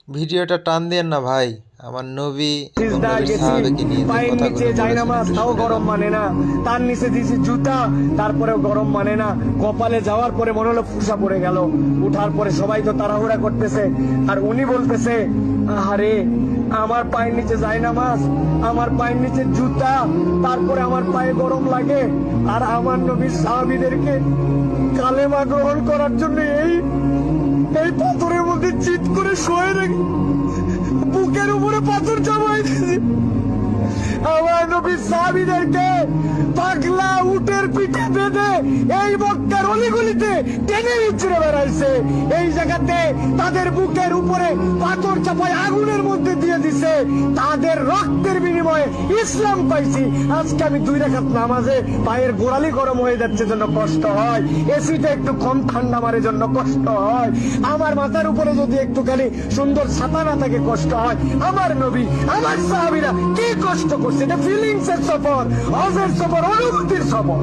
ভিডিওটা টান দিয়েন না ভাই, আমার নবী এবং সিজদায় নবীর গেছি, সাহাবাকে নিয়ে যে পায়ের কথাগুলো নিচে বলেছেন জায়নামাজ, একটু তাও শুনে গরম নেন। মানে না। তার নিচে দিয়েছি জুতা, তারপরেও গরম মানে না। কপালে যাওয়ার পরে মনে হলো ফুসা পড়ে গেল। উঠার পরে সবাই তো তাড়াহুড়া করতেছে, আর উনি বলতেছে, আরে আমার পায়ের নিচে জায়নামাজ, আমার পায়ের নিচে জুতা, তারপরে আমার পায়ে গরম লাগে। আর আমার নবীর সাহাবীদেরকে কালেমা গ্রহণ করার জন্য এই এই পাথরের মধ্যে চিৎ করে শোয়ে রেখে বুকের উপরে পাথর জমাই দিয়েছে। আমার নবীর সাহাবীদেরকে পাগলা উটের পিঠে বেঁধে এই মক্কার অলিগলিতে টেনে নিচ্ছিড়ে বেড়াইছে। এই জায়গাতে তাদের বুকের উপরে পাথর চাপায় আগুনের মধ্যে দিয়ে দিছে। তাদের রক্তের বিনিময়ে ইসলাম পাইছি। আজকে আমি 2 রাকাত নামাজে পায়ের গোড়ালি গরম হয়ে যাচ্ছে জন্য কষ্ট হয়, এসিটা একটু কম ঠান্ডা মারে জন্য কষ্ট হয়, আমার মাথার উপরে যদি একটুখানি সুন্দর ছাতা না থাকে কষ্ট হয়। আমার নবী, আমার সাহাবীরা কি কষ্ট করছে, এটা ফিলিংস এর সফর, হজের সফর, অনুভূতির সফর।